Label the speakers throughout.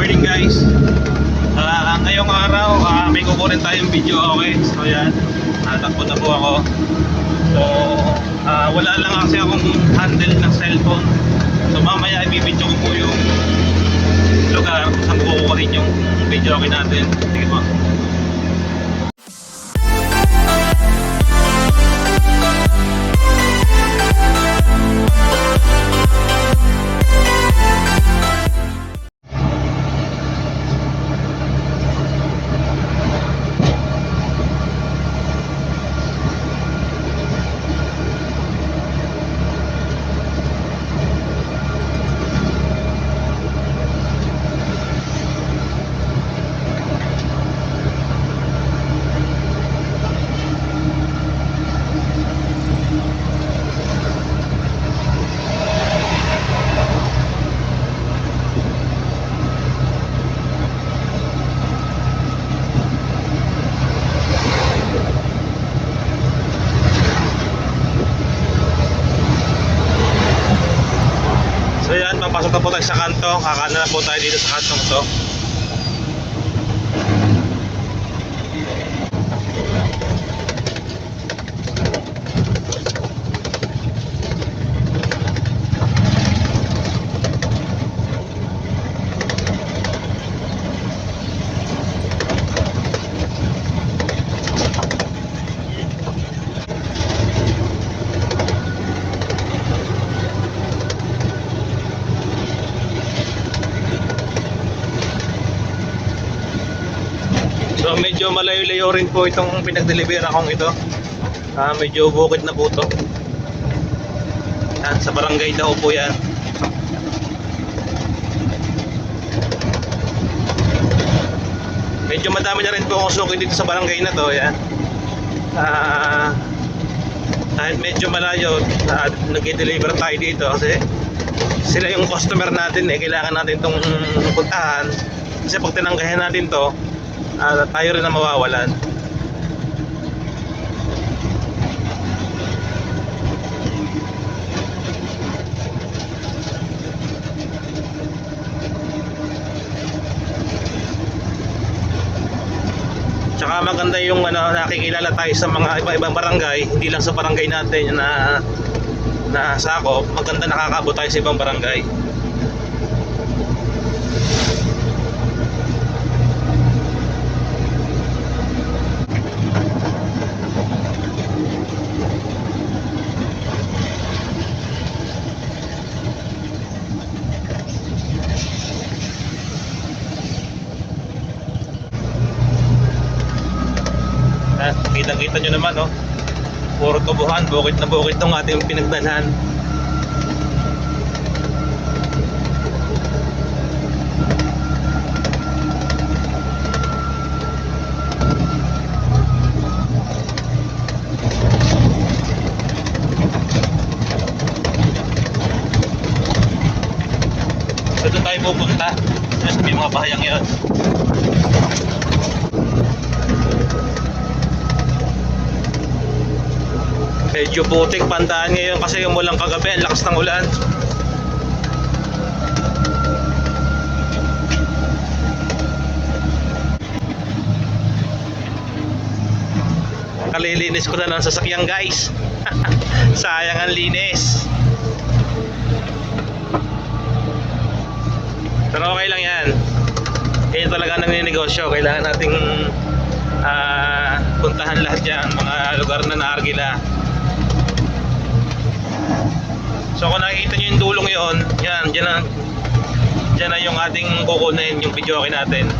Speaker 1: morning guys. Ngayong araw may kukunin tayong video, okay? So yan, natakbo na po ako. So wala lang kasi akong handle ng cellphone. So mamaya ibibidyo ko po yung lugar kung saan kukunin yung video okay natin. Sige po. So yan, papasok na po tayo sa kanto. Kakana na po tayo dito sa kantong to. So medyo malayo-layo rin po itong pinagdelibera kong ito. Medyo bukid na po ito. Yan, sa barangay daw po yan. Medyo madami na rin po akong suki dito sa barangay na to. Yan. Kahit medyo malayo, nag-deliver tayo dito kasi sila yung customer natin eh. Kailangan natin itong puntahan kasi pag tinanggahan natin to, tayo rin na mawawalan. Tsaka maganda yung nakikilala tayo sa mga iba-ibang barangay, hindi lang sa barangay natin na sakop. Maganda nakakaabot tayo sa ibang barangay. Kita-kita nyo naman, oh. Puro tubuhan, bukit na bukit itong ating pinagdalhan. So doon tayo pupunta. May mga bahayang yun. Medyo putik pandaan ngayon kasi umulang kagabi, ang lakas ng ulan. Kalilinis ko na ng sasakyan guys. Sayang ang linis. Pero okay lang yan. Kaya talaga naninegosyo. Kailangan nating puntahan lahat yan, mga lugar na naargila. So kung nakikita nyo yung dulong yun, yan, dyan na yung ating kukunin, yung video okay natin.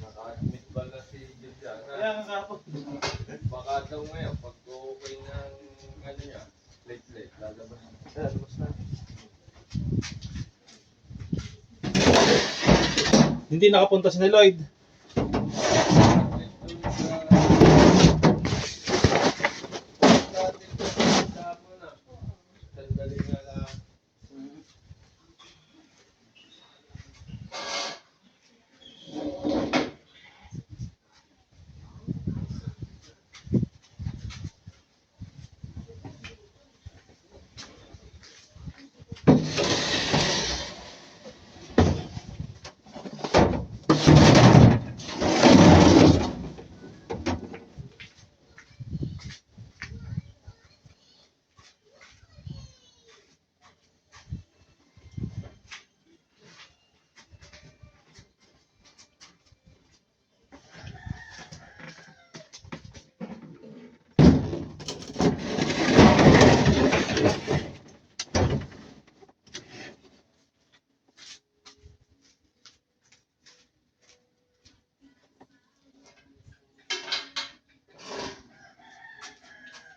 Speaker 2: Naka-admit pala si Juliana. Baka daw ngayon, pag okay ng ano niya, plate, lalabas na.
Speaker 1: Hindi nakapunta si Lloyd.
Speaker 2: Sandali nga lang.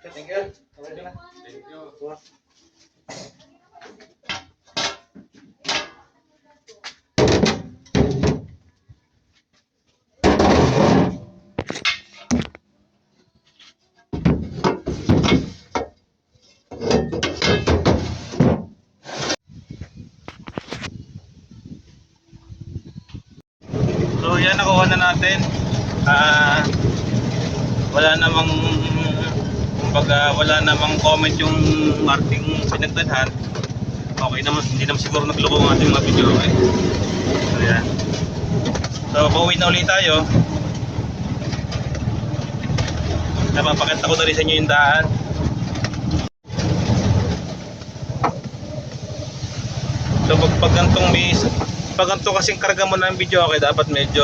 Speaker 1: Thank you. Okay na.
Speaker 2: Thank you.
Speaker 1: So yan, nakuha na natin. Wala namang, kumbaga wala namang comment yung ating pinagdalhan. Okay naman, hindi naman siguro nagloko ang ating mga video. Okay? So yan. So pauwi na ulit tayo. Napapakita ko na rin sa inyo yung daan. So pag ganito kasing karga mo ng video, okay, dapat medyo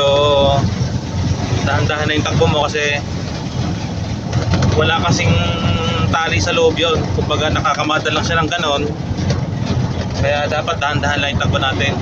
Speaker 1: dahan-dahan na yung takbo mo kasi wala kasing tali sa loob yun. Kumbaga nakakamada lang siya ng ganon, kaya dapat dahan-dahan lang yung takbo natin.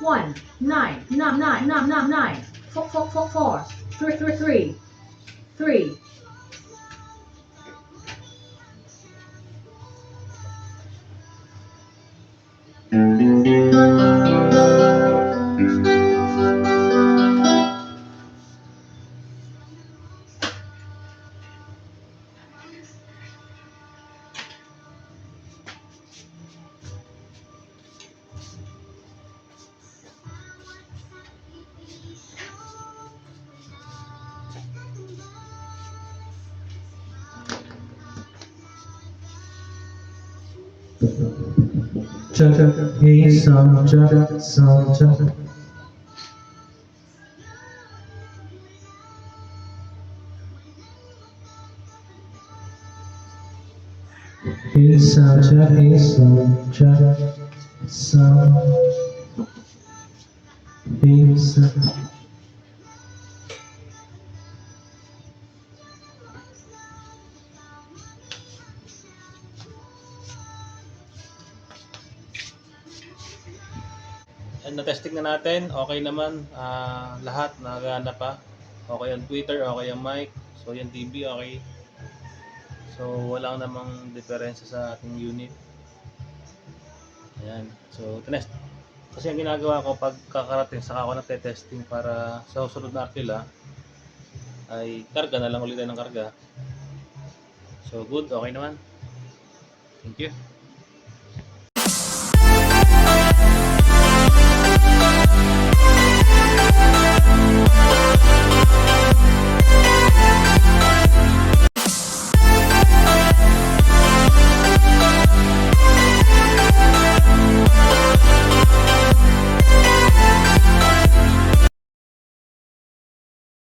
Speaker 3: 1 9 9 9 9 9 9 4 4 4 4 3 3 3 3
Speaker 4: Jack, hey, some Jack, some Jack. Hey, some Jack, hey, some Jack, some. Hey, some.
Speaker 1: na-testing na natin, okay naman. Lahat nagana pa. Okay ang Twitter, okay ang mic. So yung TV, okay. So wala namang diferensya sa ating unit. Ayan. So tinest. Kasi ang ginagawa ko pag kakarating saka ako nagte-testing para sa susunod na arkila ay karga na lang ulit ng karga. So good, okay naman. Thank you.